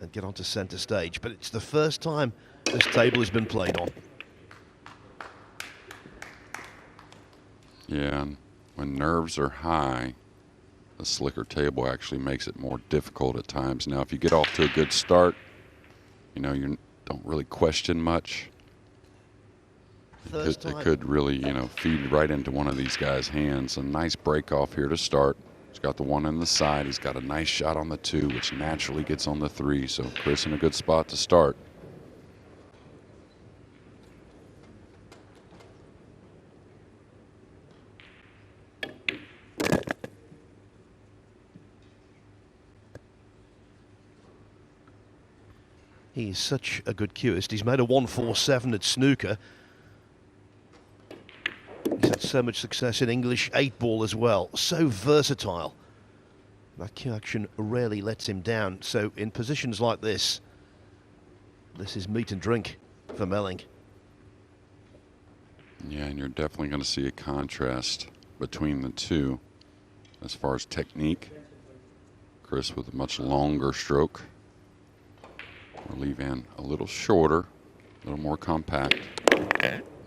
and get onto center stage. But it's the first time this table has been played on. Yeah, and when nerves are high, the slicker table actually makes it more difficult at times. Now, if you get off to a good start, you know, you don't really question much. It could really, you know, feed right into one of these guys' hands. A nice break off here to start. He's got the 1 on the side. He's got a nice shot on the 2, which naturally gets on the 3. So Chris in a good spot to start. He's such a good cueist. He's made a 147 at snooker. He's had so much success in English 8-ball as well. So versatile. That cue action rarely lets him down. So in positions like this, this is meat and drink for Melling. Yeah, and you're definitely going to see a contrast between the two as far as technique. Chris with a much longer stroke. Or Vann a little shorter, a little more compact.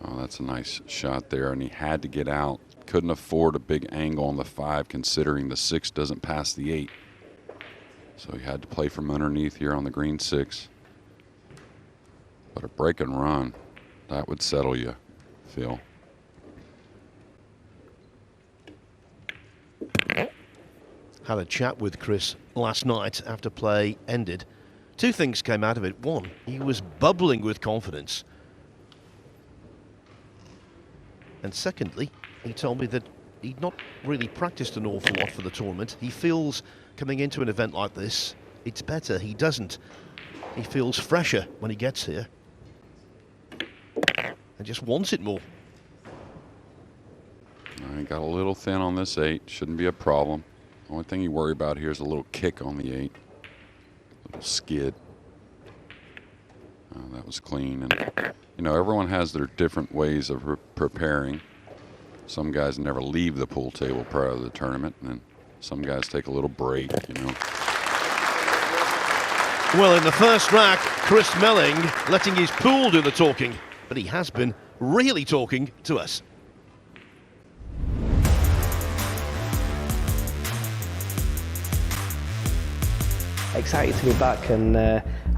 Oh, that's a nice shot there, and he had to get out. Couldn't afford a big angle on the 5, considering the 6 doesn't pass the 8. So he had to play from underneath here on the green 6. But a break and run, that would settle you, Phil. Had a chat with Chris last night after play ended. 2 things came out of it. 1, he was bubbling with confidence. And secondly, he told me that he'd not really practiced an awful lot for the tournament. He feels coming into an event like this, it's better. He doesn't. He feels fresher when he gets here. And just wants it more. He got a little thin on this 8. Shouldn't be a problem. Only thing you worry about here is a little kick on the 8. Little skid. That was clean. And you know, everyone has their different ways of preparing. Some guys never leave the pool table prior to the tournament, and some guys take a little break, you know. Well, in the first rack, Chris Melling letting his pool do the talking, but he has been really talking to us. Excited to be back, and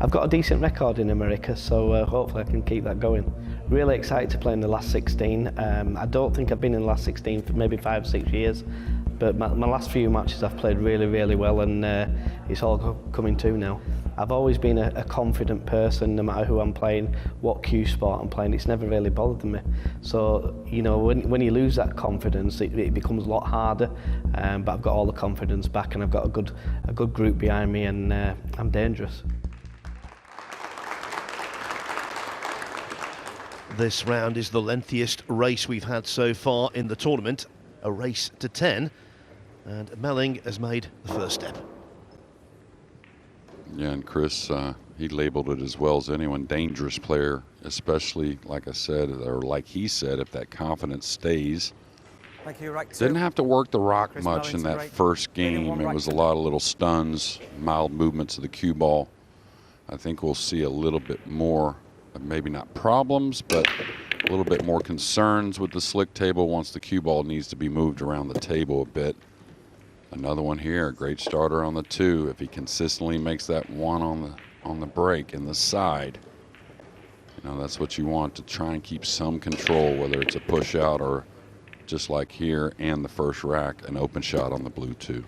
I've got a decent record in America, so hopefully I can keep that going. Really excited to play in the last 16. I don't think I've been in the last 16 for maybe 5 or 6 years, but my last few matches I've played really, really well, and it's all coming to now. I've always been a confident person, no matter who I'm playing, what cue sport I'm playing. It's never really bothered me. So, you know, when you lose that confidence, it becomes a lot harder. But I've got all the confidence back, and I've got a good group behind me, and I'm dangerous. This round is the lengthiest race we've had so far in the tournament, a race to 10, and Melling has made the first step. Yeah, and Chris, he labeled it as well as anyone, dangerous player, especially, like I said, or like he said, if that confidence stays. Thank you. Right, didn't have to work the rock Chris much in that right. first game. It was a lot of little stuns, mild movements of the cue ball. I think we'll see a little bit more, maybe not problems, but a little bit more concerns with the slick table once the cue ball needs to be moved around the table a bit. Another one here, a great starter on the 2. If he consistently makes that 1 on the break in the side, you know, that's what you want, to try and keep some control, whether it's a push out or just like here and the first rack, an open shot on the blue 2.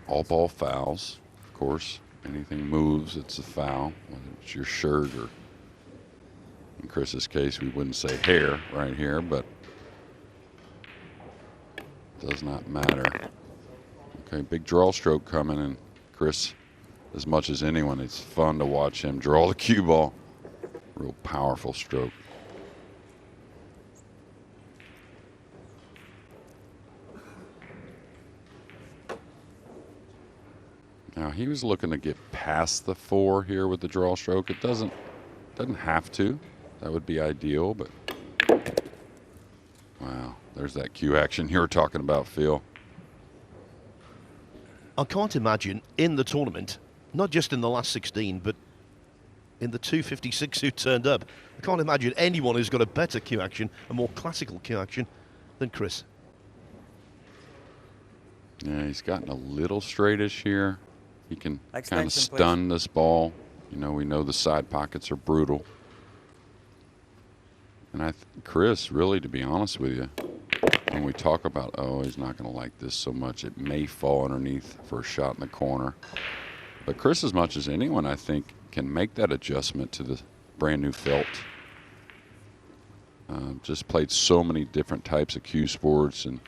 All ball fouls, of course. Anything moves, it's a foul, whether it's your shirt or, in Chris's case, we wouldn't say hair right here, but does not matter. Okay, big draw stroke coming, and Chris, as much as anyone, it's fun to watch him draw the cue ball. Real powerful stroke. Now he was looking to get past the 4 here with the draw stroke. It doesn't have to. That would be ideal, but wow, there's that cue action you were talking about, Phil. I can't imagine in the tournament, not just in the last 16, but in the 256 who turned up, I can't imagine anyone who's got a better cue action, a more classical cue action than Chris. Yeah, he's gotten a little straightish here. He can kind of Extension, stun this ball. You know, we know the side pockets are brutal. And Chris, really, to be honest with you, when we talk about, oh, he's not going to like this so much, it may fall underneath for a shot in the corner. But Chris, as much as anyone, I think, can make that adjustment to the brand new felt. Just played so many different types of cue sports, and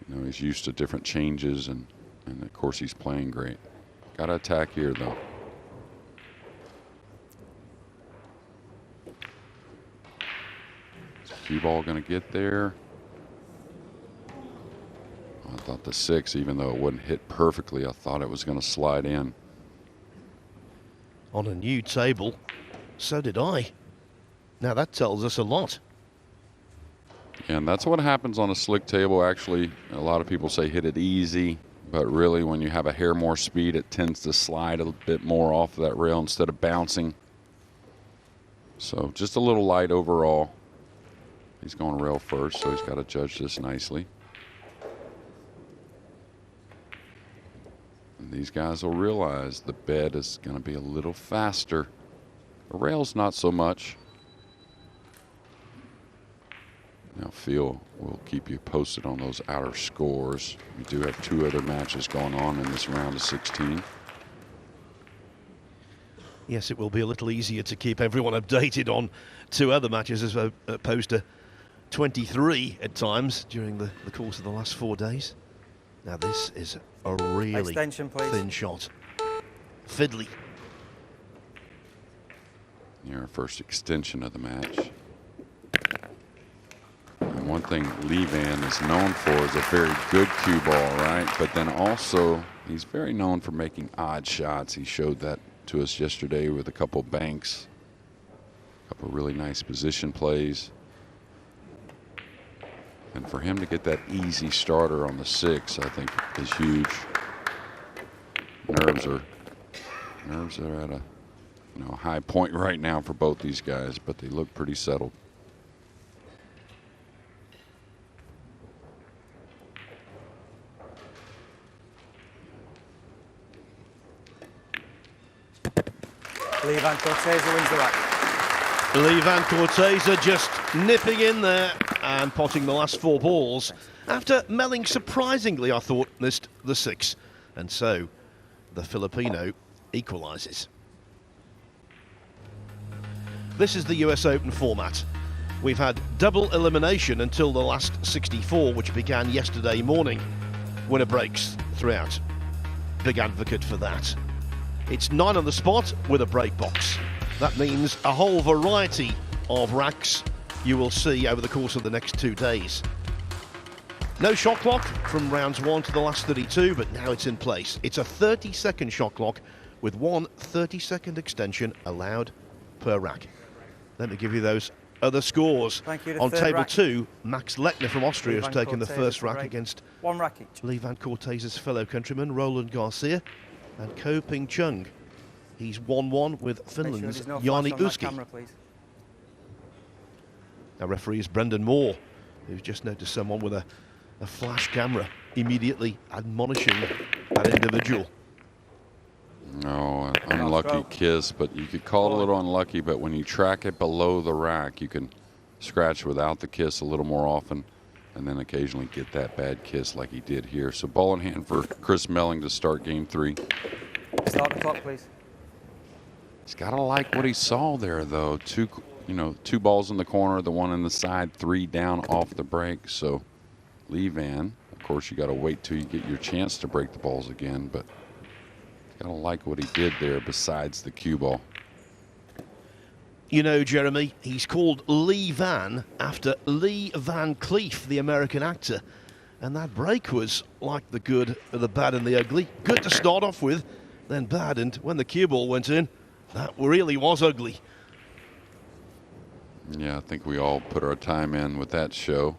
you know, he's used to different changes, and of course he's playing great. Got to attack here though. Is the cue ball going to get there? I thought the 6, even though it wouldn't hit perfectly, I thought it was going to slide in. On a new table, so did I. Now that tells us a lot. And that's what happens on a slick table. Actually, a lot of people say hit it easy, but really when you have a hair more speed, it tends to slide a bit more off of that rail instead of bouncing. So just a little light overall. He's going rail first, so he's got to judge this nicely. And these guys will realize the bed is going to be a little faster. The rail's not so much. Now, Phil will keep you posted on those outer scores. We do have 2 other matches going on in this round of 16. Yes, it will be a little easier to keep everyone updated on 2 other matches as opposed to 23 at times during the course of the last 4 days. Now this is a really thin shot. Fiddly. Our first extension of the match. And one thing Lee Vann is known for is a very good cue ball, right? But then also he's very known for making odd shots. He showed that to us yesterday with a couple banks, a couple really nice position plays. And for him to get that easy starter on the 6, I think is huge. Nerves are at a high point right now for both these guys, but they look pretty settled. Vann Corteza wins the rack. Vann Corteza just nipping in there and potting the last 4 balls after Melling surprisingly, I thought, missed the 6. And so the Filipino equalises. This is the US Open format. We've had double elimination until the last 64, which began yesterday morning. Winner breaks throughout. Big advocate for that. It's 9 on the spot with a break box. That means a whole variety of racks you will see over the course of the next 2 days. No shot clock from rounds 1 to the last 32, but now it's in place. It's a 30-second shot clock with 1 30-second extension allowed per rack. Let me give you those other scores. On table 2, Max Lechner from Austria has taken the first rack against 1 rack each. Vann Corteza's fellow countryman Roland Garcia and Ko Ping Chung. He's 1-1 with Finland's Jani Uski. Our referee is Brendan Moore, who's just noticed someone with a flash camera immediately admonishing that individual. No, unlucky kiss, but you could call it a little unlucky, but when you track it below the rack, you can scratch without the kiss a little more often and then occasionally get that bad kiss like he did here. So ball in hand for Chris Melling to start game 3. Start the clock, please. He's got to like what he saw there, though. 2 balls in the corner, the 1 in the side, 3 down off the break. So Lee Vann, of course, you got to wait till you get your chance to break the balls again, but got to like what he did there besides the cue ball. You know, Jeremy, he's called Lee Vann after Lee Van Cleef, the American actor. And that break was like the good, the bad and the ugly. Good to start off with, then bad. And when the cue ball went in, that really was ugly. Yeah, I think we all put our time in with that show.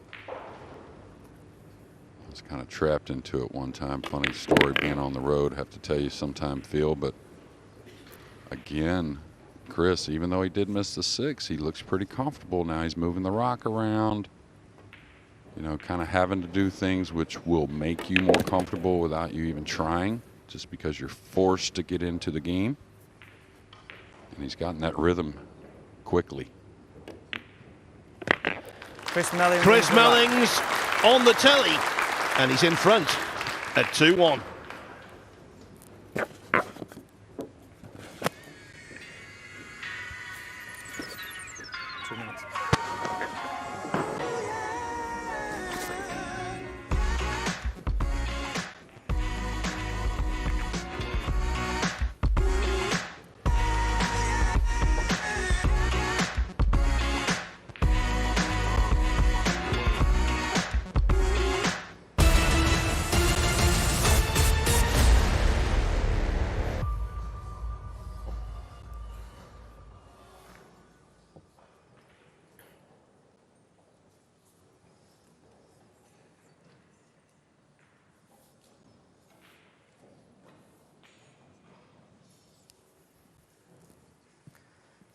was kind of trapped into it one time. Funny story being on the road, have to tell you sometime, Phil. But again, Chris, even though he did miss the 6, he looks pretty comfortable now. He's moving the rock around, you know, kind of having to do things which will make you more comfortable without you even trying, just because you're forced to get into the game. And he's gotten that rhythm quickly. Chris Melling. Chris Melling's on the telly, and he's in front at 2-1. 2 minutes.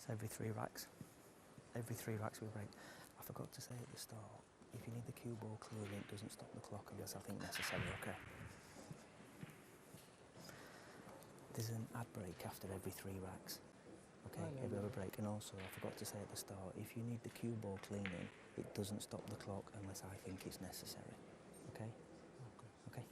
Every 3 racks. Every 3 racks we break. I forgot to say at the start, if you need the cue ball clearly, it doesn't stop the clock unless I think necessary, okay? There's an ad break after every 3 racks. Okay, every other break. And also, I forgot to say at the start, if you need the cue ball cleaning, it doesn't stop the clock unless I think it's necessary. Okay? Okay.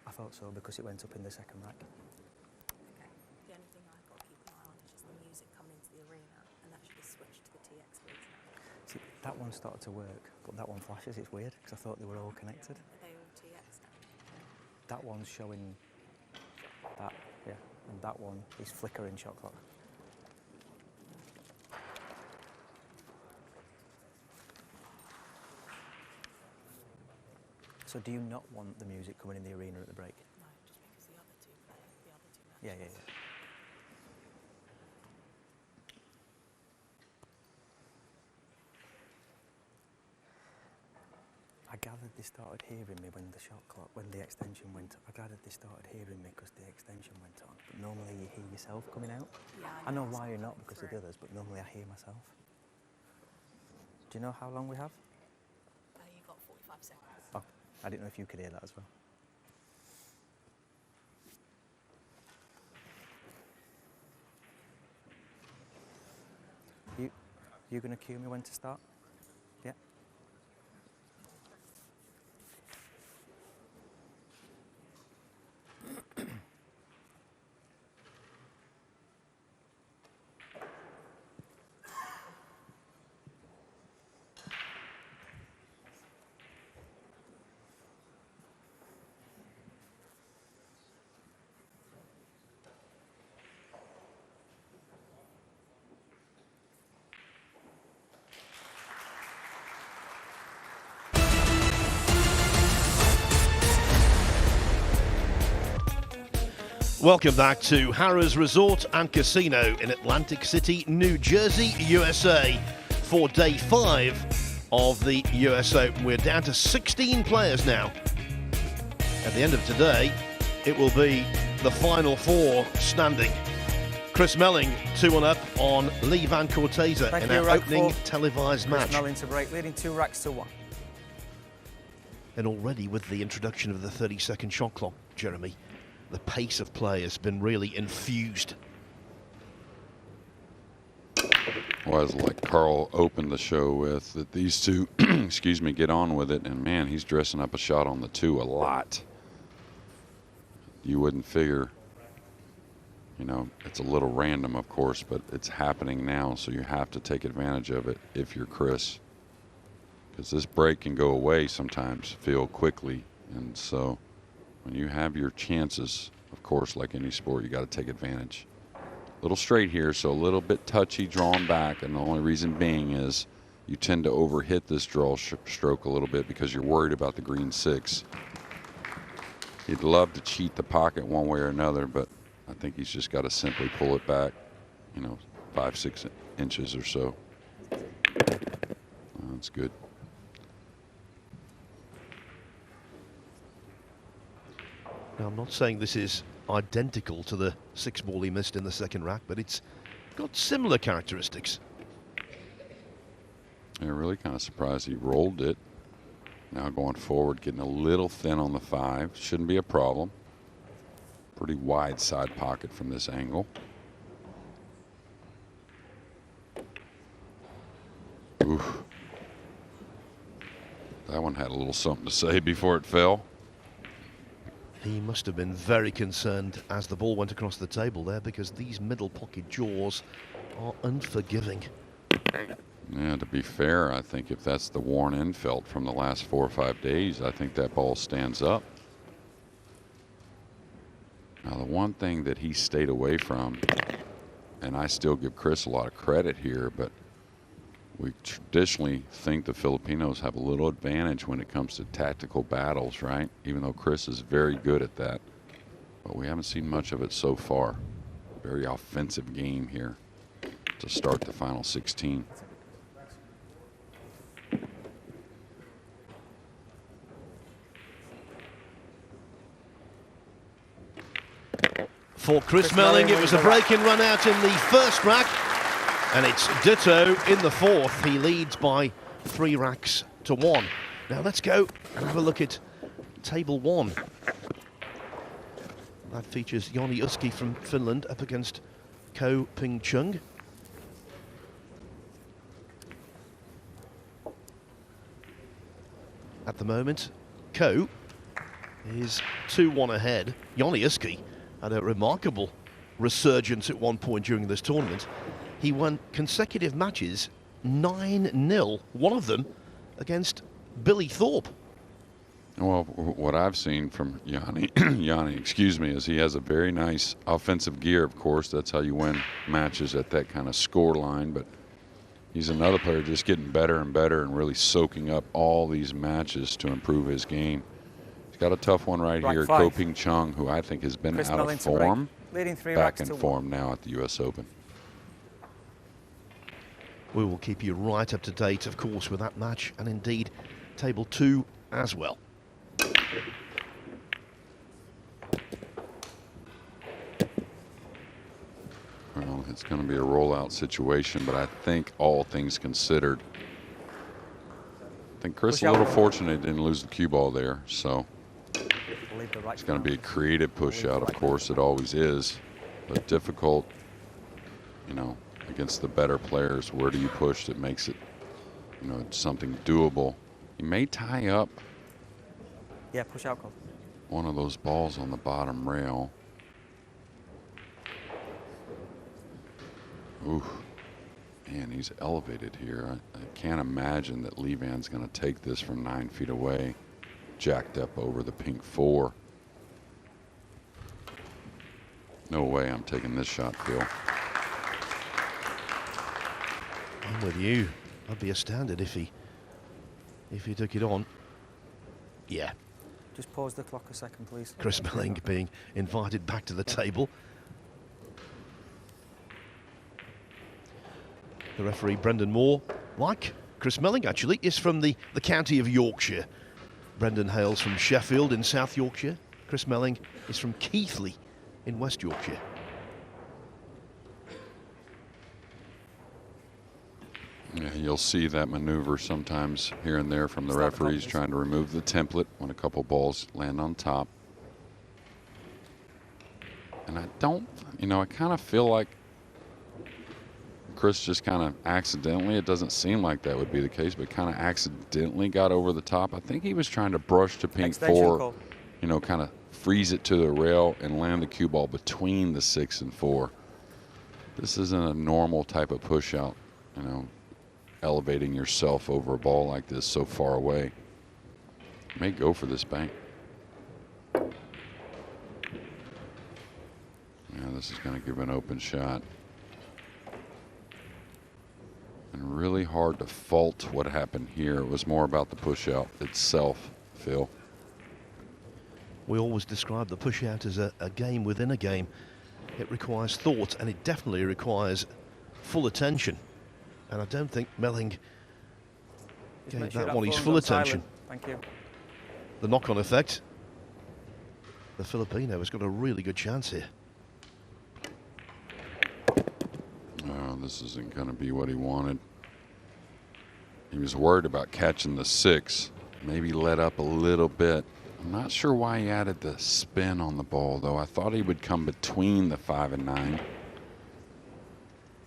I thought so because it went up in the second rack. Okay. The only thing I've got to keep an eye on is just the music coming into the arena, and that should be switched to the TX feeds now. See, that one started to work, but that one flashes. It's weird because I thought they were all connected. Are they all TX now? That one's showing that, yeah, and that one is flickering shot clock. So do you not want the music coming in the arena at the break? No, just because the other two matches. Yeah, yeah, yeah. I gathered they started hearing me when the shot clock, when the extension went. I gathered they started hearing me because the extension went on. But normally you hear yourself coming out. Yeah, I know why you're not because of the others, but normally I hear myself. Do you know how long we have? You've got 45 seconds. Oh, I didn't know if you could hear that as well. You gonna cue me when to start? Yeah. Welcome back to Harrah's Resort and Casino in Atlantic City, New Jersey, USA, for day 5 of the US Open. We're down to 16 players now. At the end of today, it will be the final 4 standing. Chris Melling, 2-1 up on Vann Corteza in our opening televised match. Chris Melling to break, leading 2 racks to 1. And already with the introduction of the 30-second shot clock, Jeremy, the pace of play has been really infused. Well, as like Carl opened the show with, that these two, excuse me, get on with it. And man, he's dressing up a shot on the 2 a lot. You wouldn't figure, you know, it's a little random, of course, but it's happening now. So you have to take advantage of it if you're Chris. Because this break can go away sometimes, feel quickly. And so when you have your chances, of course, like any sport, you got to take advantage. A little straight here, so a little bit touchy, drawn back, and the only reason being is you tend to overhit this draw stroke a little bit because you're worried about the green 6. He'd love to cheat the pocket one way or another, but I think he's just got to simply pull it back, you know, 5-6 inches or so. That's good. Now, I'm not saying this is identical to the 6-ball he missed in the second rack, but it's got similar characteristics. Yeah, really kind of surprised he rolled it. Now going forward, getting a little thin on the 5. Shouldn't be a problem. Pretty wide side pocket from this angle. Oof. That one had a little something to say before it fell. He must have been very concerned as the ball went across the table there, because these middle pocket jaws are unforgiving. Yeah, to be fair, I think if that's the worn-in felt from the last 4 or 5 days, I think that ball stands up. Now, the one thing that he stayed away from, and I still give Chris a lot of credit here, but we traditionally think the Filipinos have a little advantage when it comes to tactical battles, right? Even though Chris is very good at that. But we haven't seen much of it so far. Very offensive game here to start the final 16. For Chris Melling, it was a break-in run out in the first rack, and it's ditto in the fourth. He leads by 3 racks to 1. Now let's go and have a look at table 1. That features Joni Uski from Finland up against Ko Ping Chung. At the moment, Ko is 2-1 ahead. Joni Uski had a remarkable resurgence at one point during this tournament. He won consecutive matches 9-0, one of them against Billy Thorpe. Well, what I've seen from Yanni, excuse me, is he has a very nice offensive gear, of course. That's how you win matches at that kind of score line. But he's another player just getting better and better and really soaking up all these matches to improve his game. He's got a tough one right here, Ko Ping Chung, who I think has been Chris out Melling of form, leading 3 back racks in to form now at the U.S. Open. We will keep you right up to date, of course, with that match, and indeed table 2 as well. Well, it's going to be a rollout situation, but I think all things considered, I think Chris a little fortunate didn't lose the cue ball there, so it's going to be a creative push out, of course it always is, but difficult, you know, against the better players. Where do you push that makes it, you know, something doable? You may tie up push out, Cole. one of those balls on the bottom rail. Ooh, man, he's elevated here. I can't imagine that Lee Vann's going to take this from 9 feet away, jacked up over the pink 4. No way I'm taking this shot, Phil. I'm with you. I'd be astounded if he took it on. Yeah. Just pause the clock a second, please. Chris Melling being invited back to the table. The referee, Brendan Moore, like Chris Melling actually, is from the county of Yorkshire. Brendan hails from Sheffield in South Yorkshire. Chris Melling is from Keighley in West Yorkshire. Yeah, you'll see that maneuver sometimes here and there from the referees trying to remove the template when a couple balls land on top. And I don't, you know, I kind of feel like Chris just kind of accidentally, it doesn't seem like that would be the case, but kind of accidentally got over the top. I think he was trying to brush to pink 4, you know, kind of freeze it to the rail and land the cue ball between the 6 and 4. This isn't a normal type of push out, you know, elevating yourself over a ball like this so far away. May go for this bank. Yeah, this is going to give an open shot. And really hard to fault what happened here. It was more about the push out itself, Phil. We always describe the push out as a game within a game. It requires thought, and it definitely requires full attention. And I don't think Melling gave that one his full attention. Thank you. The knock-on effect. The Filipino has got a really good chance here. Oh, this isn't going to be what he wanted. He was worried about catching the 6. Maybe let up a little bit. I'm not sure why he added the spin on the ball, though. I thought he would come between the 5 and 9.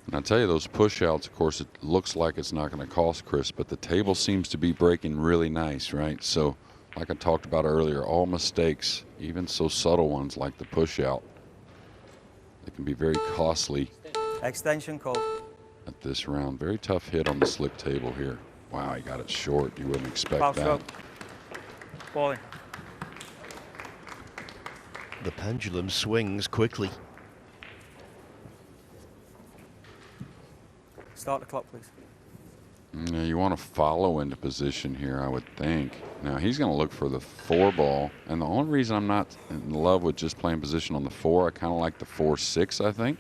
And I tell you, those push outs, of course, it looks like it's not going to cost Chris, but the table seems to be breaking really nice, right? So, like I talked about earlier, all mistakes, even so subtle ones like the push out, they can be very costly. Extension called. At this round. Very tough hit on the slick table here. Wow, he got it short. You wouldn't expect that. Balling. The pendulum swings quickly. Start the clock, please. Yeah, you want to follow into position here, I would think. Now, he's going to look for the 4 ball. And the only reason I'm not in love with just playing position on the 4, I kind of like the 4-6, I think.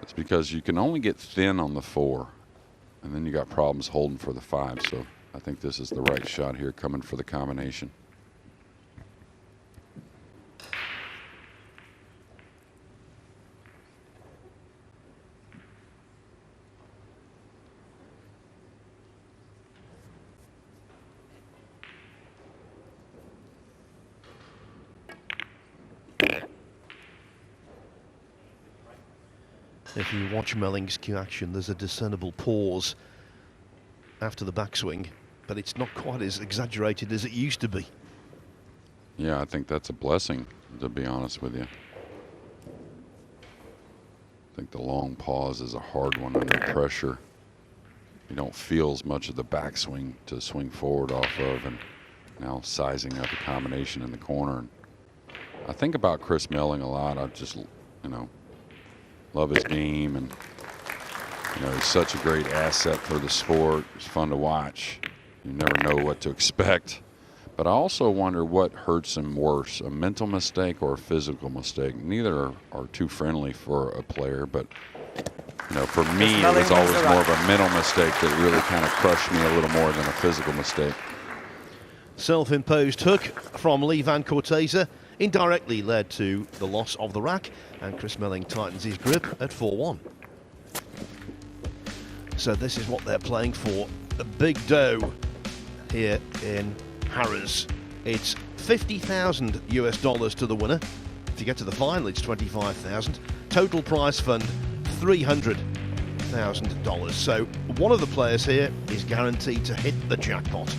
It's because you can only get thin on the 4, and then you got problems holding for the 5. So I think this is the right shot here, coming for the combination. If you watch Melling's cue action, there's a discernible pause after the backswing, but it's not quite as exaggerated as it used to be. Yeah, I think that's a blessing, to be honest with you. I think the long pause is a hard one under pressure. You don't feel as much of the backswing to swing forward off of, and now sizing up a combination in the corner. And I think about Chris Melling a lot. I just, love his game, and he's such a great asset for the sport. It's fun to watch. You never know what to expect. But I also wonder what hurts him worse, a mental mistake or a physical mistake. Neither are too friendly for a player, but for me it was always more of a mental mistake that really kind of crushed me a little more than a physical mistake. Self-imposed hook from Vann Corteza indirectly led to the loss of the rack, and Chris Melling tightens his grip at 4-1. So this is what they're playing for, a big dough here in Harrah's. It's $50,000 US to the winner. If you get to the final, it's $25,000. Total prize fund, $300,000. So one of the players here is guaranteed to hit the jackpot.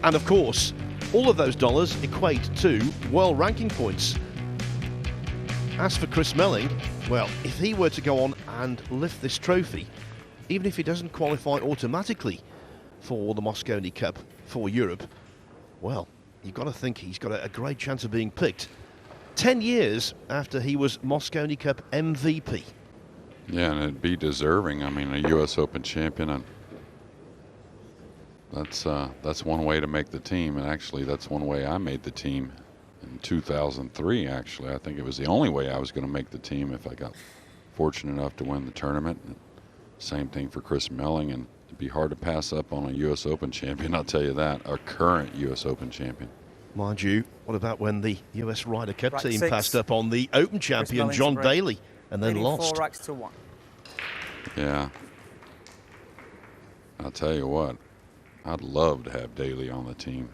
And of course, all of those dollars equate to world ranking points. As for Chris Melling, well, if he were to go on and lift this trophy, even if he doesn't qualify automatically for the Mosconi Cup for Europe, well, you've got to think he's got a great chance of being picked 10 years after he was Mosconi Cup MVP. Yeah, and it'd be deserving. I mean, a U.S. Open champion, and that's one way to make the team. And actually, that's one way I made the team in 2003, actually. I think it was the only way I was going to make the team if I got fortunate enough to win the tournament. Same thing for Chris Melling, and it'd be hard to pass up on a U.S. Open champion, I'll tell you that, a current U.S. Open champion. Mind you, what about when the US Ryder Cup Rack team 6. passed up on the Open champion John Daly and then lost? 4 racks to 1. Yeah. I'll tell you what, I'd love to have Daly on the team.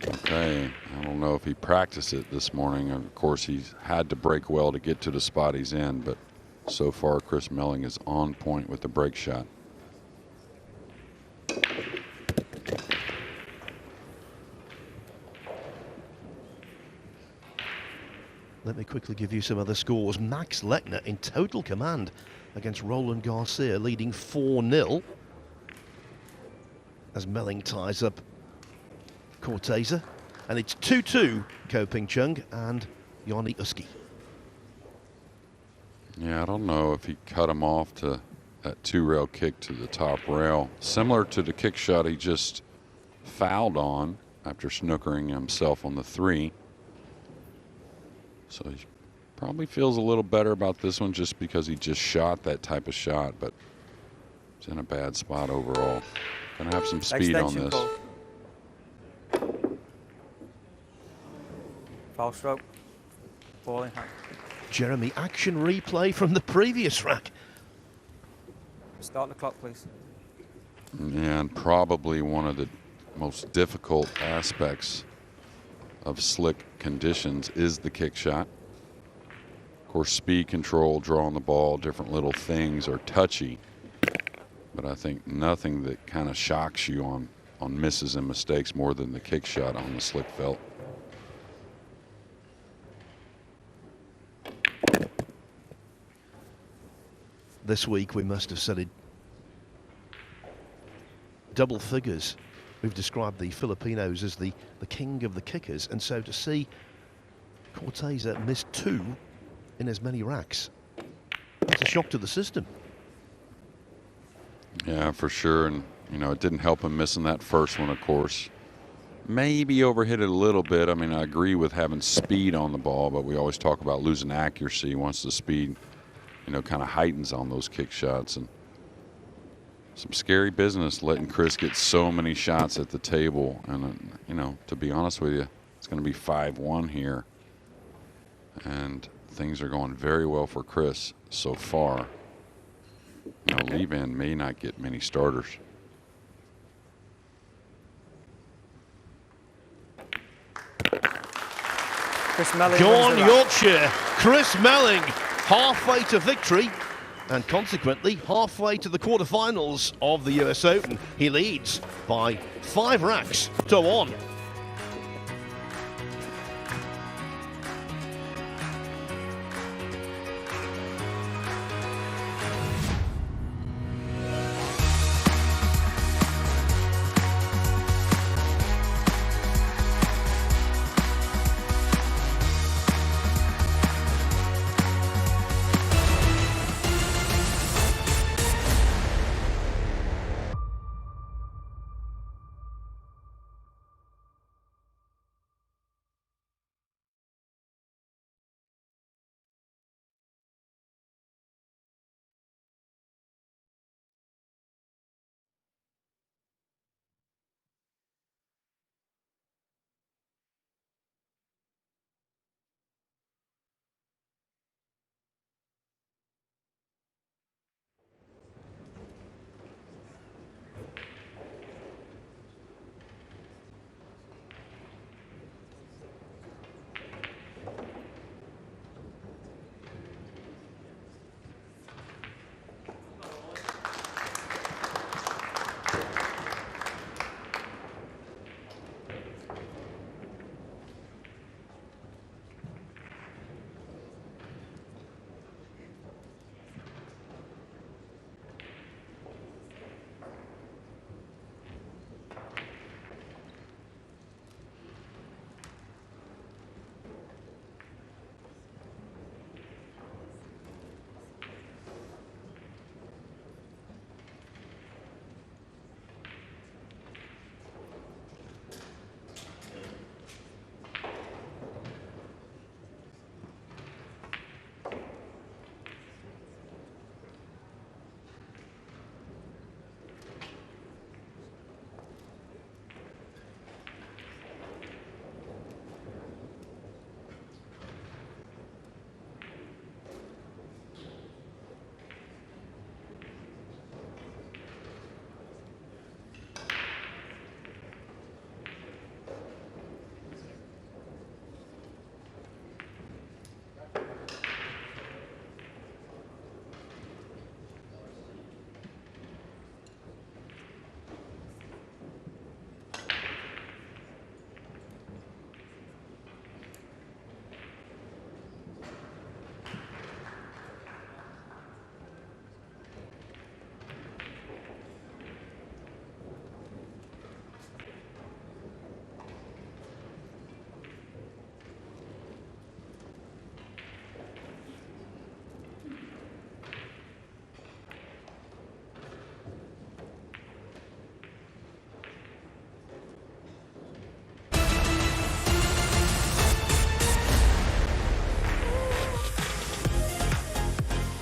Okay, I don't know if he practiced it this morning. Of course, he's had to break well to get to the spot he's in, but so far Chris Melling is on point with the break shot. Let me quickly give you some other scores. Max Lechner in total command against Roland Garcia, leading 4-0. As Melling ties up Corteza. And it's 2-2, Ko Ping Chung and Yoni Uski. Yeah, I don't know if he cut him off to that 2-rail kick to the top rail. Similar to the kick shot he just fouled on after snookering himself on the 3. So he probably feels a little better about this one just because he just shot that type of shot, but he's in a bad spot overall. Gonna have some speed on Extension this. call. Foul stroke. Ball in hand. Jeremy, action replay from the previous rack. Start the clock, please. And probably one of the most difficult aspects of slick conditions is the kick shot. Of course, speed control, drawing the ball, different little things are touchy. But I think nothing that kind of shocks you on misses and mistakes more than the kick shot on the slick felt. This week we must have said it double figures. We've described the Filipinos as the king of the kickers, and so to see Corteza miss 2 in as many racks, that's a shock to the system. Yeah, for sure. And, you know, it didn't help him missing that first one, of course. Maybe overhit it a little bit. I mean, I agree with having speed on the ball, but we always talk about losing accuracy once the speed, you know, kind of heightens on those kick shots. And some scary business letting Chris get so many shots at the table. And, you know, to be honest with you, it's going to be 5-1 here. And things are going very well for Chris so far. You know, leave-in may not get many starters. Chris Melling. Gone Yorkshire. Chris Melling, halfway to victory, and consequently halfway to the quarterfinals of the US Open. He leads by 5 racks to 1.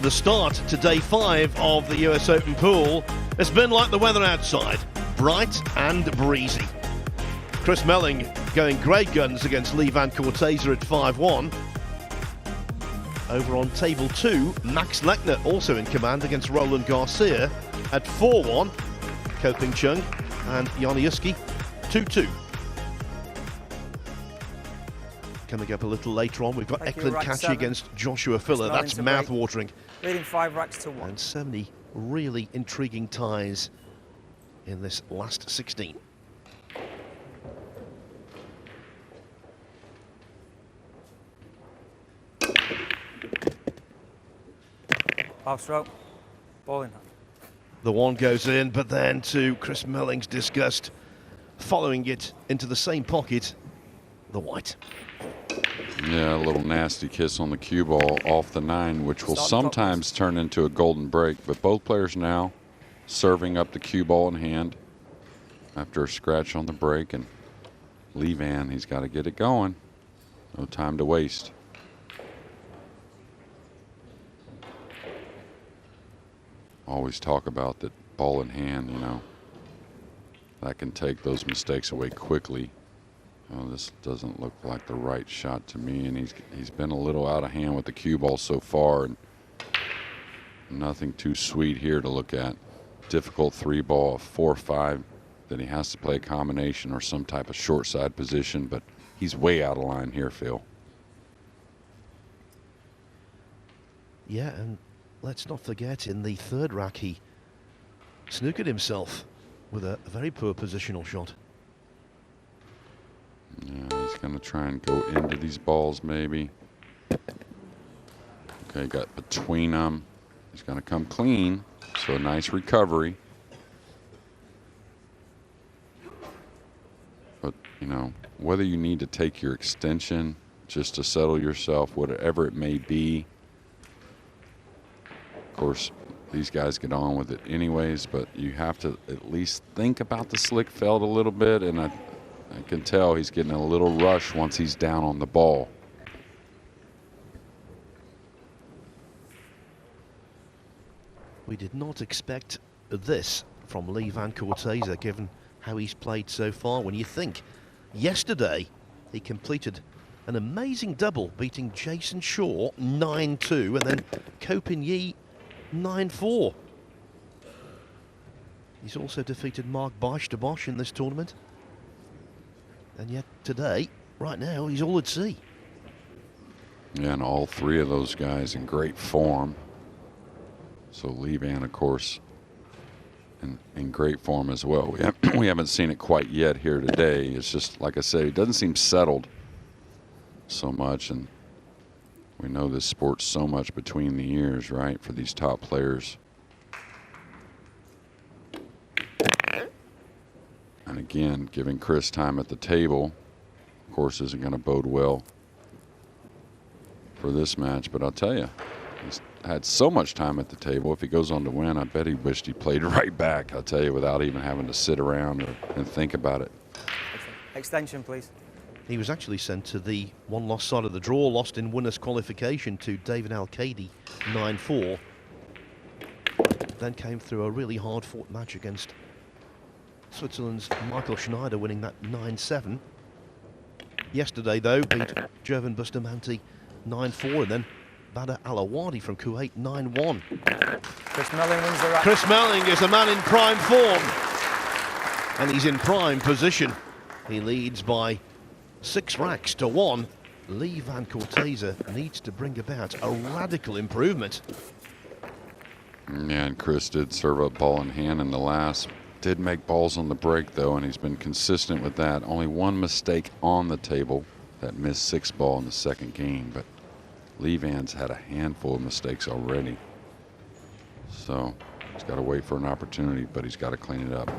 the start to day 5 of the US Open Pool has been like the weather outside, bright and breezy. Chris Melling going great guns against Vann Corteza at 5-1. Over on table 2, Max Lechner also in command against Roland Garcia at 4-1. Koping Chung and Joniuski 2-2. Coming up a little later on, we've got Thank you, Eklund rack Kachi 7. against Joshua Filler. Melling That's to break. mouth-watering. Leading 5 racks to 1. And so many really intriguing ties in this last 16. Half stroke. Ball in hand. The one goes in, but then to Chris Melling's disgust, following it into the same pocket, the white. Yeah, a little nasty kiss on the cue ball off the 9, which will sometimes turn into a golden break. But both players now serving up the cue ball in hand after a scratch on the break. And Vann, he's got to get it going. No time to waste. Always talk about that ball in hand, you know, that can take those mistakes away quickly. Oh, this doesn't look like the right shot to me, and he's been a little out of hand with the cue ball so far, and nothing too sweet here to look at. Difficult 3-ball, a 4-5 that he has to play a combination or some type of short side position, but he's way out of line here, Phil. Yeah, and let's not forget, in the third rack, he snookered himself with a very poor positional shot. Yeah, he's going to try and go into these balls maybe. Okay, got between them. He's going to come clean, so a nice recovery. But, you know, whether you need to take your extension just to settle yourself, whatever it may be. Of course, these guys get on with it anyways, but you have to at least think about the slick felt a little bit, and I can tell he's getting a little rush once he's down on the ball. We did not expect this from Vann Corteza, given how he's played so far. When you think yesterday he completed an amazing double, beating Jason Shaw 9-2 and then Koping Yi 9-4. He's also defeated Mark Bosch in this tournament. And yet today, right now, he's all at sea. Yeah, and all 3 of those guys in great form. So Vann, of course, in great form as well. We haven't seen it quite yet here today. It's just, like I say, it doesn't seem settled so much. And we know this sport's so much between the ears, right, for these top players. And again, giving Chris time at the table, of course, isn't going to bode well for this match. But I'll tell you, he's had so much time at the table. If he goes on to win, I bet he wished he played right back, I'll tell you, without even having to sit around and think about it. Extension, please. He was actually sent to the one-loss side of the draw, lost in winners' qualification to David Al-Kadi 9-4. Then came through a really hard-fought match against Switzerland's Michael Schneider, winning that 9-7. Yesterday, though, beat Jervin Bustamante 9-4, and then Badr Alawadi from Kuwait 9-1. Chris Melling wins the rack. Chris Melling is a man in prime form, and he's in prime position. He leads by 6 racks to 1. Vann Corteza needs to bring about a radical improvement. Yeah, and Chris did serve up ball in hand in the last. Did make balls on the break, though, and he's been consistent with that. Only one mistake on the table, that missed 6-ball in the second game, but Vann's had a handful of mistakes already. So he's got to wait for an opportunity, but he's got to clean it up.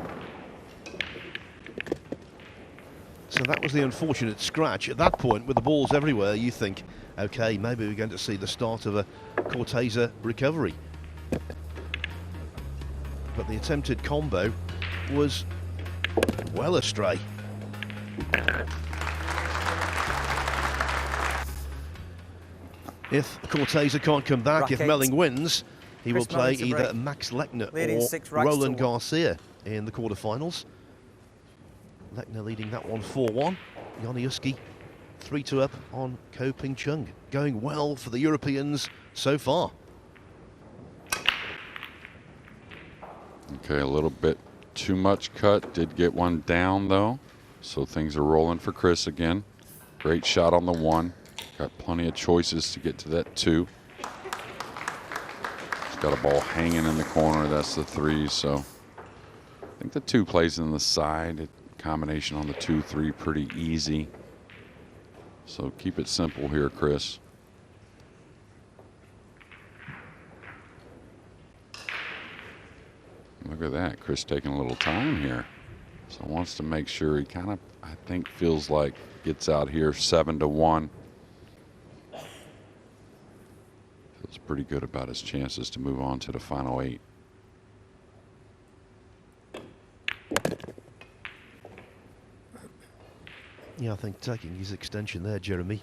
So that was the unfortunate scratch. At that point, with the balls everywhere, you think, okay, maybe we're going to see the start of a Corteza recovery. But the attempted combo was well astray. If Corteza can't come back, Rack if eight. Melling wins, he will Chris play Melling to either break. Max Lechner Leading or 6 racks to Roland 1. Garcia in the quarterfinals. Lechner leading that one 4-1. Joniuski 3-2 up on Ko Ping Chung. Going well for the Europeans so far. Okay, a little bit too much cut. Did get one down though, so things are rolling for Chris again. Great shot on the 1. Got plenty of choices to get to that 2. He's got a ball hanging in the corner. That's the 3. So I think the 2 plays in the side. Combination on the 2-3 pretty easy. So keep it simple here, Chris. Look at that, Chris taking a little time here. So wants to make sure he kind of, I think, feels like gets out here 7-1. Feels pretty good about his chances to move on to the final 8. Yeah, I think taking his extension there, Jeremy,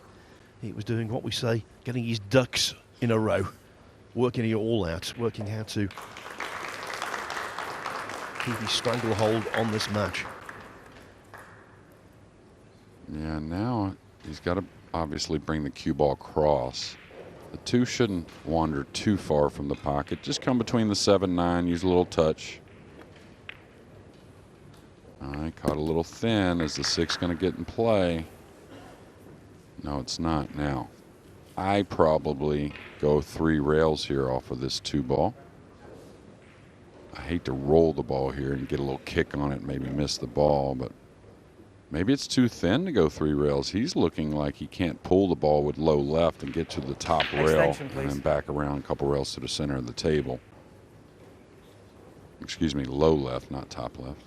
he was doing what we say, getting his ducks in a row, working it all out, working how to keep his stranglehold on this match. Yeah, now he's got to obviously bring the cue ball across. The 2 shouldn't wander too far from the pocket. Just come between the 7-9, use a little touch. All right, caught a little thin. Is the 6 going to get in play? No, it's not now. I probably go 3 rails here off of this 2 ball. I hate to roll the ball here and get a little kick on it, maybe miss the ball, but maybe it's too thin to go 3 rails. He's looking like he can't pull the ball with low left and get to the top rail Extension, please. and then back around a couple rails to the center of the table. Excuse me, low left, not top left.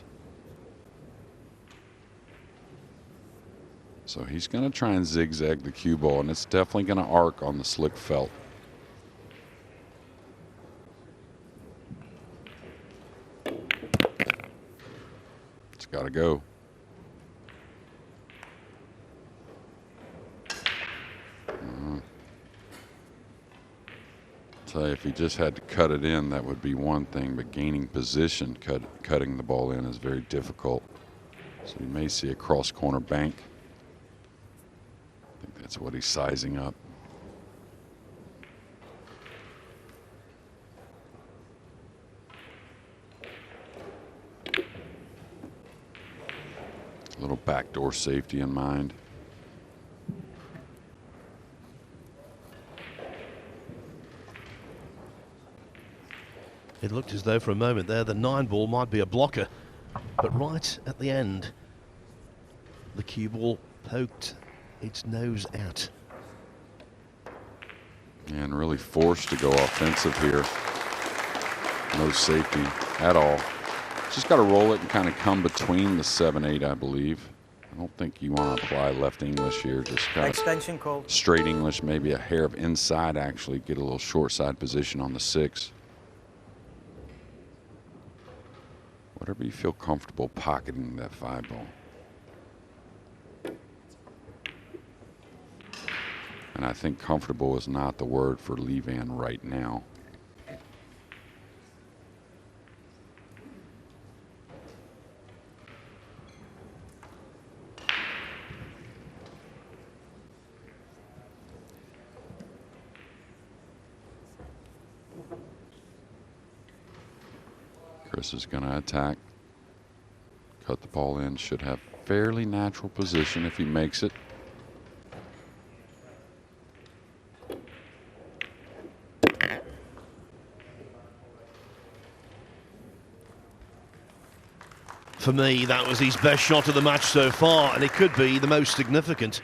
So he's going to try and zigzag the cue ball, and it's definitely going to arc on the slick felt. It's got to go. Tell you, if he just had to cut it in, that would be one thing, but gaining position, cutting the ball in is very difficult. So you may see a cross corner bank. I think that's what he's sizing up. A little backdoor safety in mind. It looked as though for a moment there the 9-ball might be a blocker, but right at the end the cue ball poked its nose out. And really forced to go offensive here. No safety at all. Just got to roll it and kind of come between the 7-8, I believe. I don't think you want to apply left English here. Just kind Extension of called. straight English, maybe a hair of inside actually, get a little short side position on the 6. Whatever you feel comfortable pocketing that 5-ball. And I think comfortable is not the word for Lee Vann right now. Chris is going to attack. Cut the ball in. Should have fairly natural position if he makes it. For me, that was his best shot of the match so far, and it could be the most significant.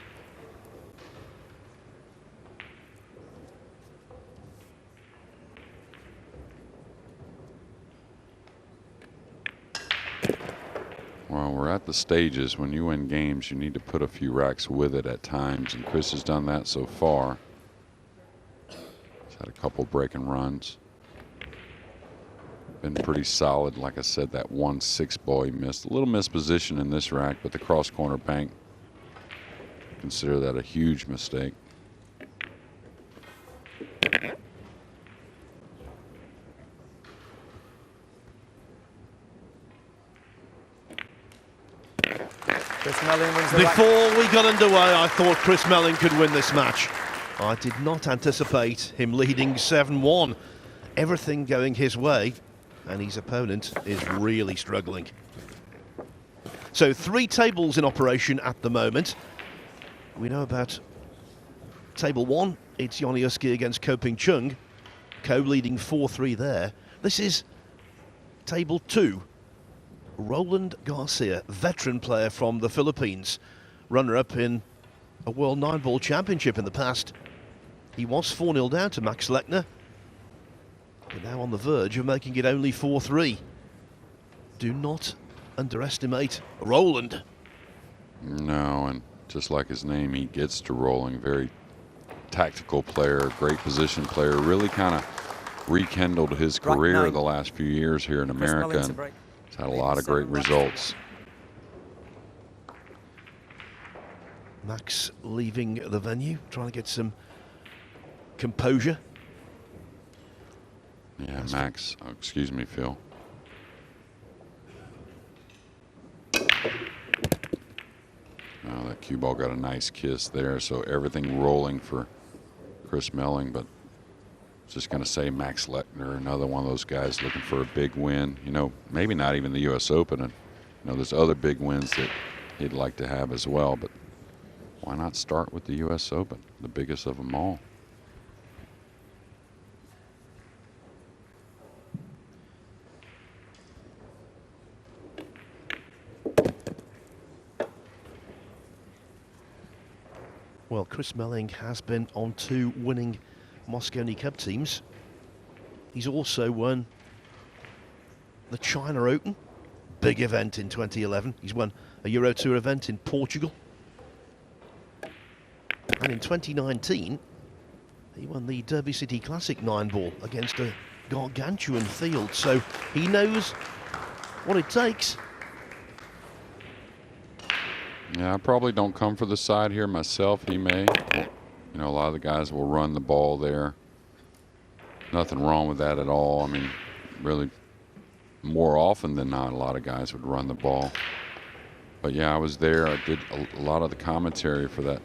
Well, we're at the stages. When you win games, you need to put a few racks with it at times, and Chris has done that so far. He's had a couple breaking runs. Been pretty solid. Like I said, that 1-6 ball he missed. A little misposition in this rack, but the cross corner bank, consider that a huge mistake. Melling wins the rack. Before we got underway, I thought Chris Melling could win this match. I did not anticipate him leading 7-1. Everything going his way, and his opponent is really struggling. So 3 tables in operation at the moment. We know about table 1. It's Yoniuski against Ko Ping Chung. Ko leading 4-3 there. This is table 2. Roland Garcia, veteran player from the Philippines, runner-up in a World Nineball Championship in the past. He was 4-0 down to Max Lechner, but now on the verge of making it only 4-3. Do not underestimate Roland. No, and just like his name, he gets to rolling. Very tactical player, great position player, really kind of rekindled his career the last few years here in America. And he's had a lot of great results. Max leaving the venue, trying to get some composure. Yeah, Max, oh, excuse me, Phil. Oh, that cue ball got a nice kiss there, so everything rolling for Chris Melling, but just going to say Max Lechner, another one of those guys looking for a big win. You know, maybe not even the U.S. Open. And, you know, there's other big wins that he'd like to have as well, but why not start with the U.S. Open, the biggest of them all? Well, Chris Melling has been on 2 winning Mosconi Cup teams. He's also won the China Open, big event in 2011. He's won a Euro Tour event in Portugal. And in 2019, he won the Derby City Classic 9-ball against a gargantuan field. So he knows what it takes. Yeah, I probably don't come for the side here myself. He may. You know, a lot of the guys will run the ball there. Nothing wrong with that at all. I mean, really, more often than not, a lot of guys would run the ball. But yeah, I was there. I did a lot of the commentary for that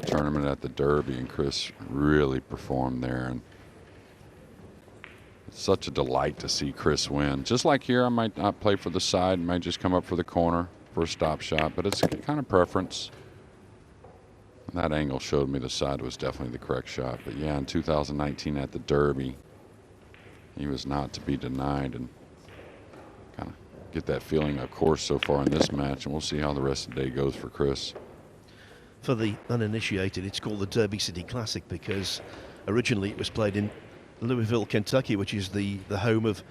tournament at the Derby, and Chris really performed there. And it's such a delight to see Chris win. Just like here, I might not play for the side, might just come up for the corner for a stop shot, but it's kind of preference. And that angle showed me the side was definitely the correct shot. But yeah, in 2019 at the Derby, he was not to be denied, and kind of get that feeling, of course, so far in this match, and we'll see how the rest of the day goes for Chris. For the uninitiated, it's called the Derby City Classic because originally it was played in Louisville, Kentucky, which is the home of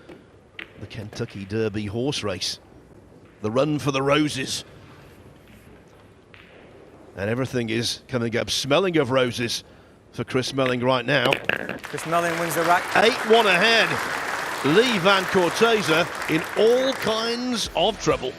the Kentucky Derby horse race. The run for the roses. And everything is coming up smelling of roses for Chris Melling right now. Chris Melling wins the rack. 8-1 ahead. Vann Corteza in all kinds of trouble.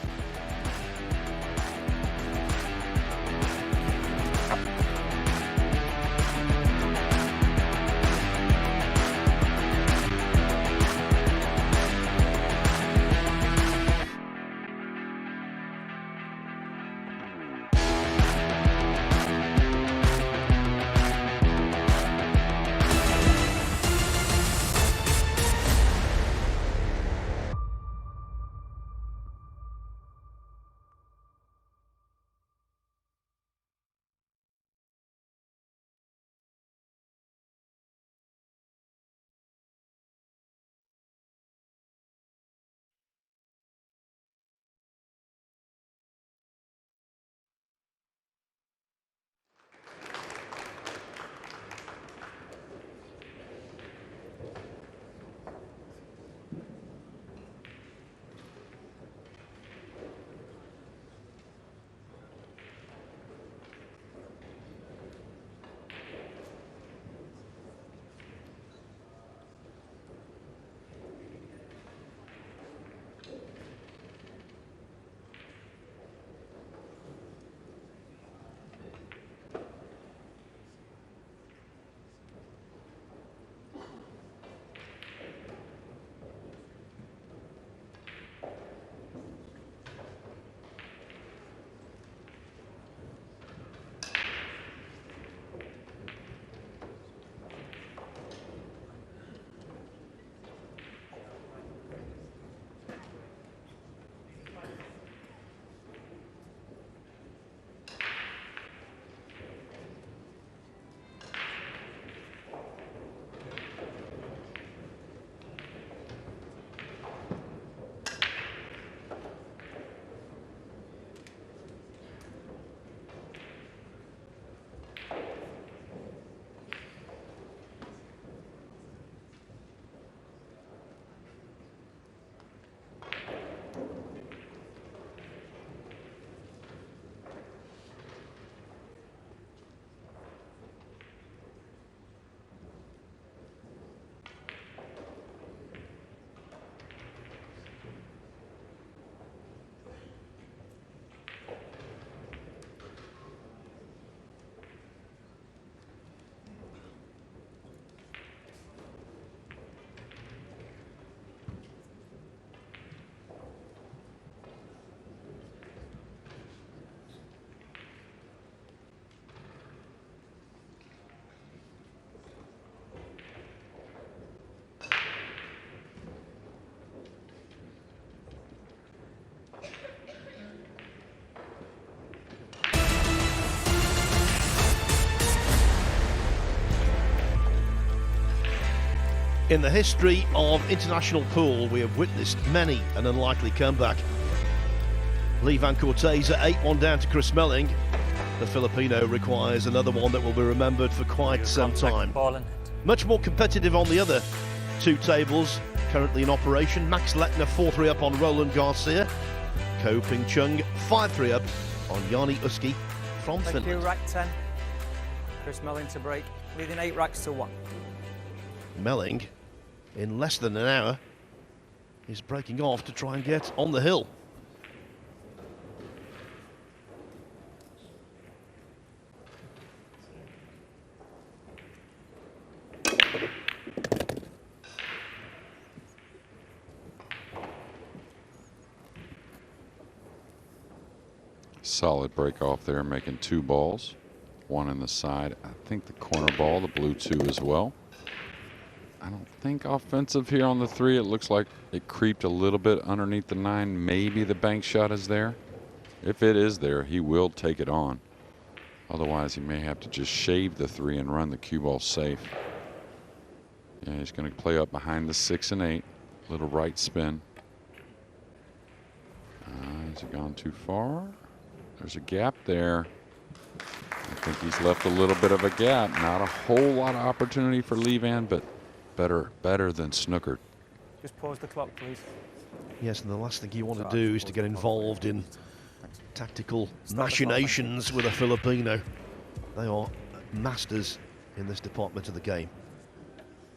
In the history of international pool, we have witnessed many an unlikely comeback. Vann Corteza 8-1 down to Chris Melling. The Filipino requires another one that will be remembered for quite some time. Much more competitive on the other two tables currently in operation. Max Lettner 4-3 up on Roland Garcia. Ko Ping Chung 5-3 up on Jani Uski from Thank Finland. you, rack 10. Chris Melling to break, leading 8 racks to 1. Melling, in less than an hour, is breaking off to try and get on the hill. Solid break off there, making 2 balls. 1 in the side. I think the corner ball, the blue 2 as well. I don't think offensive here on the 3. It looks like it creeped a little bit underneath the 9. Maybe the bank shot is there. If it is there, he will take it on. Otherwise, he may have to just shave the 3 and run the cue ball safe. Yeah, he's going to play up behind the 6 and 8. Little right spin. Has he gone too far? There's a gap there. I think he's left a little bit of a gap. Not a whole lot of opportunity for Vann, but better than snookered. Just pause the clock, please. Yes, and the last thing you want to do is to get involved in tactical machinations with a Filipino. They are masters in this department of the game.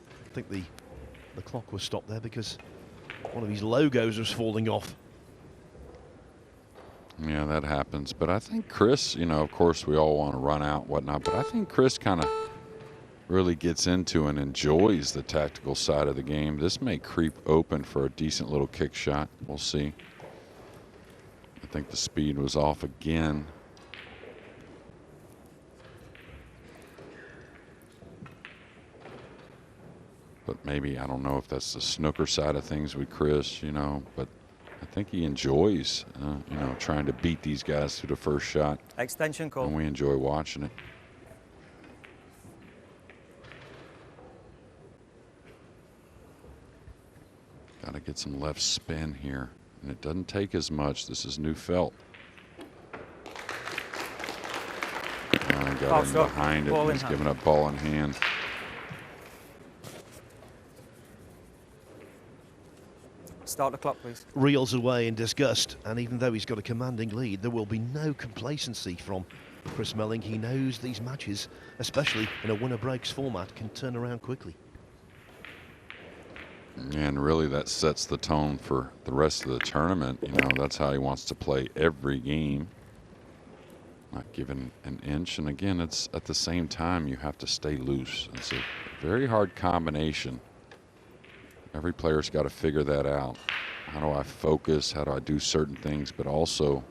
I think the clock was stopped there because one of his logos was falling off. Yeah, that happens. But I think Chris, you know, of course we all want to run out and whatnot, but I think Chris kind of really gets into and enjoys the tactical side of the game. This may creep open for a decent little kick shot. We'll see. I think the speed was off again. But maybe, I don't know if that's the snooker side of things with Chris, you know, but I think he enjoys, you know, trying to beat these guys to the first shot. Extension call. And we enjoy watching it. Got to get some left spin here. And it doesn't take as much. This is new felt. Got him behind it. He's giving up ball in hand. Start the clock, please. Reels away in disgust, and even though he's got a commanding lead, there will be no complacency from Chris Melling. He knows these matches, especially in a winner breaks format, can turn around quickly. And really that sets the tone for the rest of the tournament. You know, that's how he wants to play every game. Not giving an inch. And again, it's at the same time you have to stay loose. It's a very hard combination. Every player's got to figure that out. How do I focus? How do I do certain things? But also,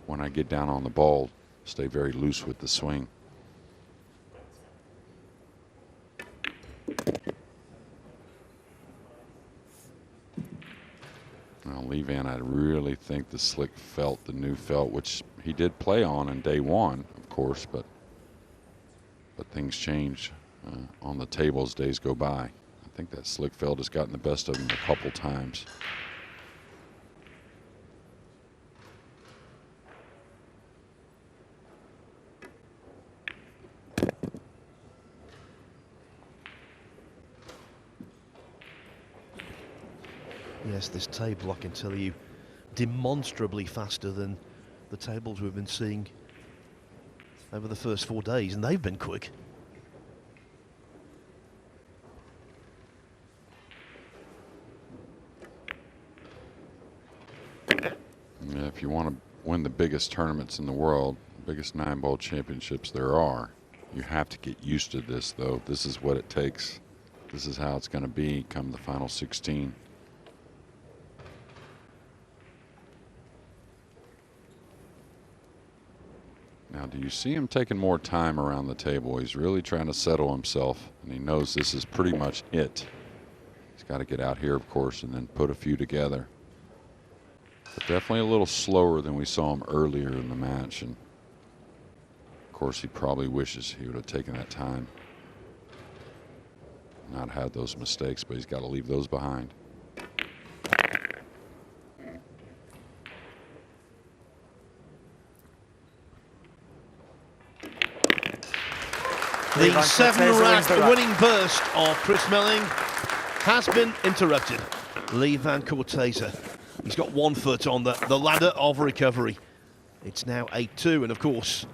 when I get down on the ball, stay very loose with the swing. Now, Vann, I really think the slick felt, the new felt, which he did play on in day 1, of course, but things change on the table as days go by. I think that slick felt has gotten the best of him a couple times. Yes, this table, I can tell you, demonstrably faster than the tables we've been seeing over the first 4 days, and they've been quick. Yeah, if you want to win the biggest tournaments in the world, biggest Nineball championships there are, you have to get used to this, though. This is what it takes. This is how it's going to be come the final 16. Now, do you see him taking more time around the table? He's really trying to settle himself, and he knows this is pretty much it. He's got to get out here, of course, and then put a few together. But definitely a little slower than we saw him earlier in the match. And, of course, he probably wishes he would have taken that time. not have those mistakes, but he's got to leave those behind. The Vann Corteza 7-rack wins the rack. winning burst of Chris Melling has been interrupted. Vann Corteza, he's got 1 foot on the ladder of recovery. It's now 8-2, and of course,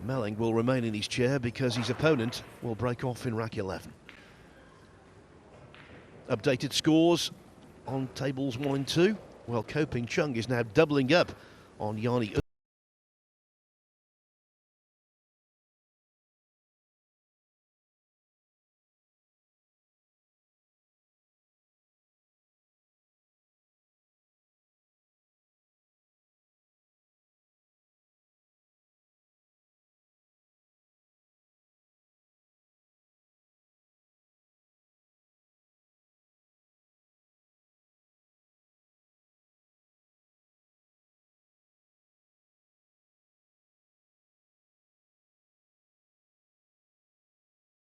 Melling will remain in his chair because his opponent will break off in rack 11. Updated scores on tables 1 and 2. Well, Ko Ping Chung is now doubling up on Yanni.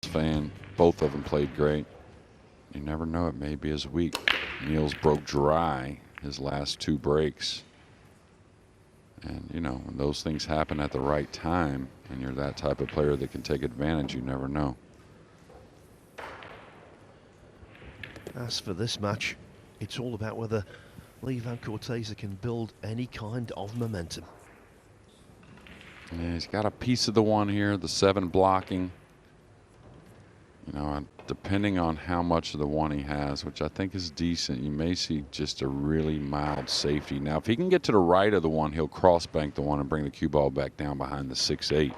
Fan, both of them played great. You never know, it may be his week. Niels broke dry his last 2 breaks. And, you know, when those things happen at the right time and you're that type of player that can take advantage, you never know. As for this match, it's all about whether Vann Corteza can build any kind of momentum. Yeah, he's got a piece of the 1 here, the 7 blocking. You know, depending on how much of the 1 he has, which I think is decent, you may see just a really mild safety. Now, if he can get to the right of the 1, he'll cross bank the 1 and bring the cue ball back down behind the 6-8.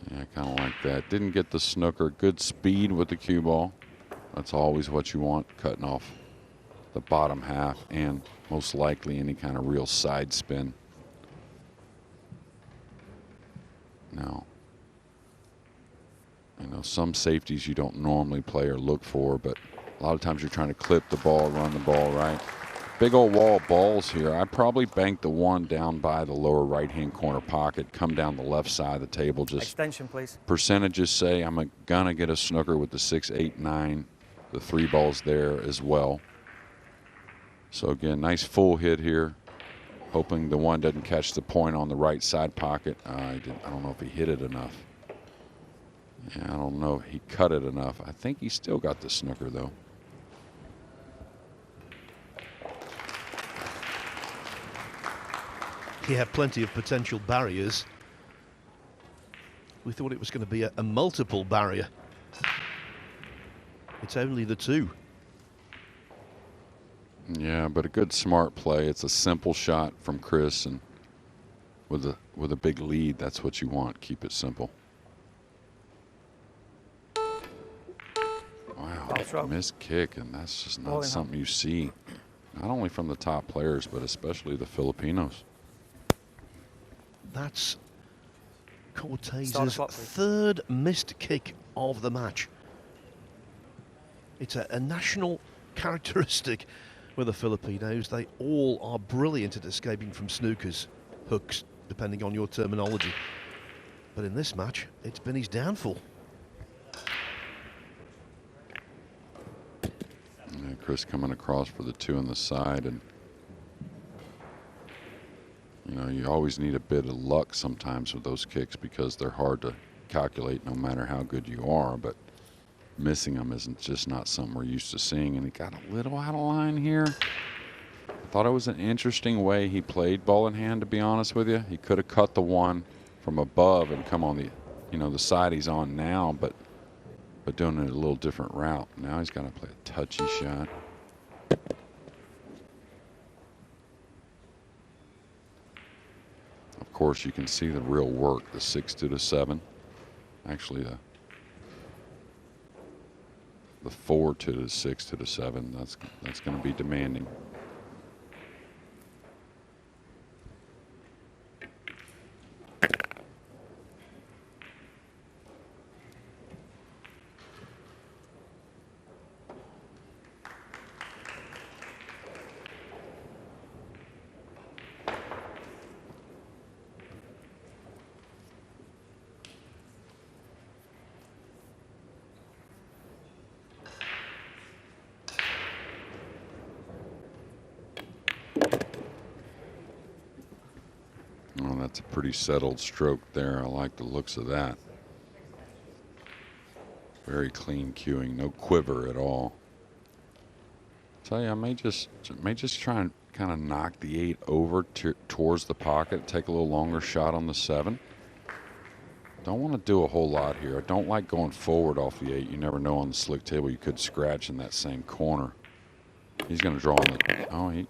Yeah, kind of like that. Didn't get the snooker. Good speed with the cue ball. That's always what you want, cutting off the bottom half and most likely any kind of real side spin. Now, you know, some safeties you don't normally play or look for, but a lot of times you're trying to clip the ball, run the ball right. Big old wall of balls here. I probably bank the 1 down by the lower right-hand corner pocket, come down the left side of the table. Just Extension, please. percentages say I'm gonna get a snooker with the 6, 8, 9, the 3 balls there as well. So again, nice full hit here. Hoping the 1 doesn't catch the point on the right side pocket. I don't know if he hit it enough. Yeah, I don't know if he cut it enough. I think he still got the snooker though. He had plenty of potential barriers. We thought it was going to be a multiple barrier. It's only the 2. Yeah, but a good smart play. It's a simple shot from Chris, and with a big lead, that's what you want. Keep it simple. Wow, missed kick, and that's just not something you see, not only from the top players, but especially the Filipinos. That's Corteza's 3rd missed kick of the match. It's a national characteristic with the Filipinos. They all are brilliant at escaping from snookers, hooks, depending on your terminology. But in this match, it's been his downfall. Yeah, Chris coming across for the 2 on the side, and you know, you always need a bit of luck sometimes with those kicks because they're hard to calculate no matter how good you are, but missing them isn't just not something we're used to seeing. And he got a little out of line here. I thought it was an interesting way he played ball in hand, to be honest with you. He could have cut the 1 from above and come on the, you know, the side he's on now, but doing it a little different route. Now he's got to play a touchy shot. Of course, you can see the real work, the 6 to the 7. Actually, the 4 to the 6 to the 7. That's going to be demanding. Oh, that's a pretty settled stroke there. I like the looks of that. Very clean cueing, no quiver at all. Tell you, I may just try and kind of knock the 8 over towards the pocket, take a little longer shot on the 7. Don't want to do a whole lot here. I don't like going forward off the 8. You never know on the slick table. You could scratch in that same corner. He's going to draw on the. Oh,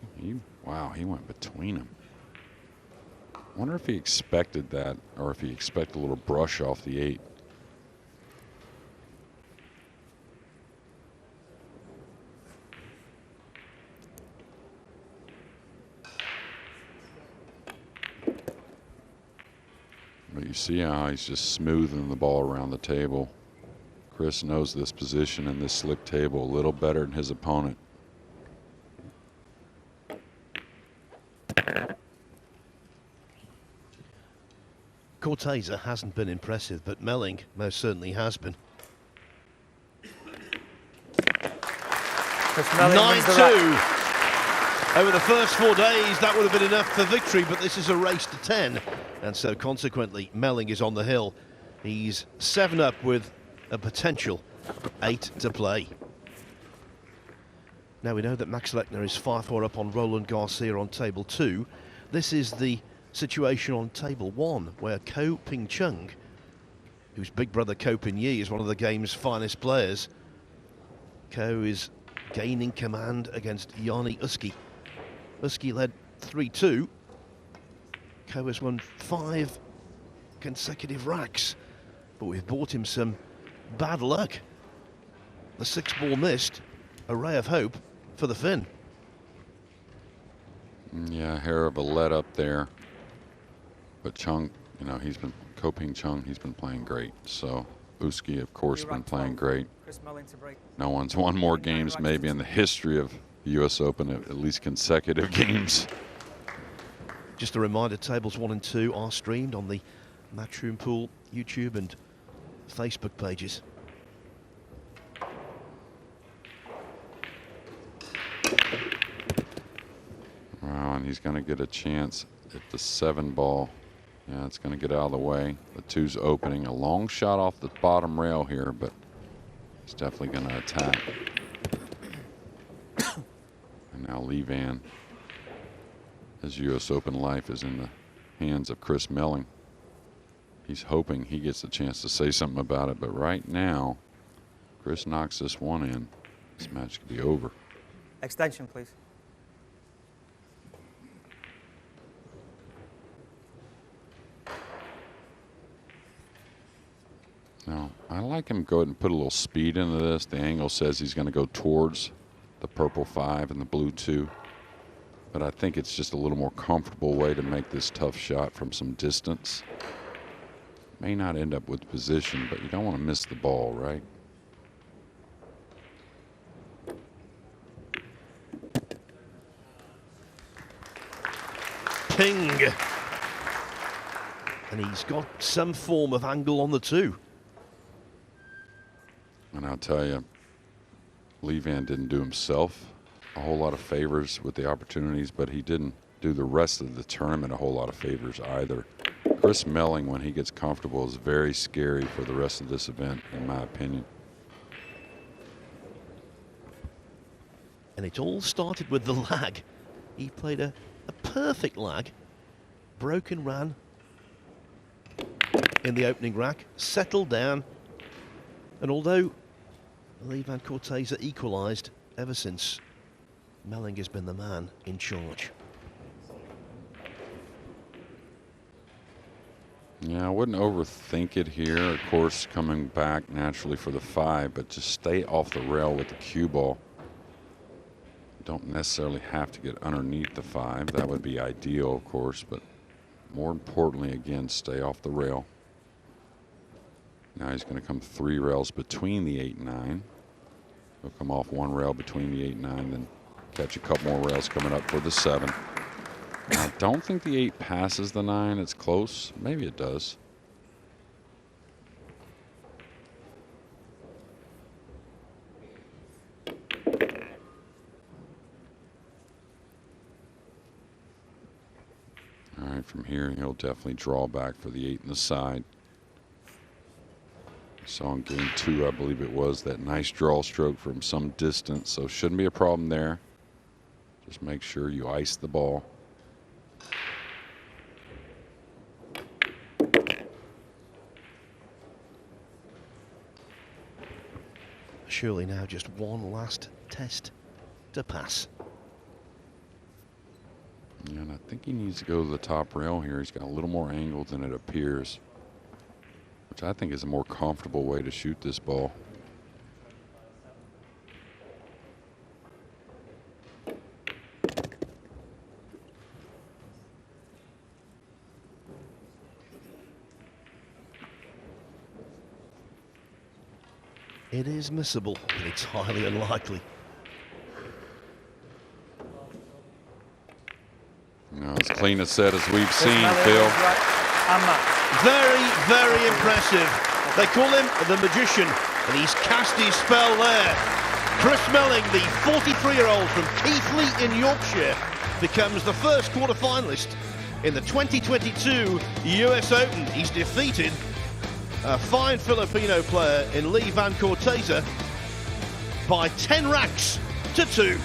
wow, he went between them. Wonder if he expected that, or if he expected a little brush off the 8. But you see how he's just smoothing the ball around the table. Chris knows this position and this slick table a little better than his opponent. Corteza hasn't been impressive, but Melling most certainly has been. 9-2. Over the first 4 days, that would have been enough for victory, but this is a race to 10. And so consequently, Melling is on the hill. He's 7 up with a potential 8 to play. Now we know that Max Lechner is 5-4 up on Roland Garcia on table 2. This is the situation on table 1, where Ko Ping Chung, whose big brother Ko Ping Yi is one of the game's finest players. Ko is gaining command against Yanni Uski. Uski led 3-2. Ko has won 5 consecutive racks, but we've bought him some bad luck. The 6-ball missed, a ray of hope for the Finn. Yeah, a hair of a let up there. But Chung, you know, Ko Ping Chung, he's been playing great. So Uski, of course, been playing great. No one's won more games maybe in the history of the U.S. Open, at least consecutive games. Just a reminder, tables 1 and 2 are streamed on the Matchroom Pool YouTube and Facebook pages. Wow, and he's going to get a chance at the 7-ball. Yeah, it's going to get out of the way. The 2's opening. A long shot off the bottom rail here, but he's definitely going to attack. And now Lee Vann, his U.S. Open life is in the hands of Chris Melling. He's hoping he gets a chance to say something about it, but right now, Chris knocks this one in. This match could be over. Extension, please. Now, I like him go ahead and put a little speed into this. The angle says he's going to go towards the purple 5 and the blue 2. But I think it's just a little more comfortable way to make this tough shot from some distance. May not end up with position, but you don't want to miss the ball, right? Ping. And he's got some form of angle on the 2. And I'll tell you, Lee Vann didn't do himself a whole lot of favors with the opportunities, but he didn't do the rest of the tournament a whole lot of favors either. Chris Melling, when he gets comfortable, is very scary for the rest of this event, in my opinion. And it all started with the lag. He played a perfect lag. Broken ran in the opening rack, settled down, and although Vann Corteza equalised, ever since Melling has been the man in charge. Yeah, I wouldn't overthink it here. Of course, coming back naturally for the 5, but just stay off the rail with the cue ball. Don't necessarily have to get underneath the 5. That would be ideal, of course, but more importantly, again, stay off the rail. Now he's going to come 3 rails between the 8 and 9. He'll come off 1 rail between the 8 and 9, then catch a couple more rails coming up for the 7. Now, I don't think the 8 passes the 9. It's close. Maybe it does. All right, right, from here, he'll definitely draw back for the 8 in the side. Saw in game 2, I believe it was, that nice draw stroke from some distance, so shouldn't be a problem there. Just make sure you ice the ball. Surely now just one last test to pass. Yeah, and I think he needs to go to the top rail here. He's got a little more angle than it appears, which I think is a more comfortable way to shoot this ball. It is missable, but it's highly unlikely. No, as clean a set as we've seen, Melling Phil. is right, and match. Very, very impressive. They call him the Magician, and he's cast his spell there. Chris Melling, the 43-year-old from Keighley in Yorkshire, becomes the first quarter-finalist in the 2022 US Open. He's defeated a fine Filipino player in Vann Corteza by 10 racks to 2.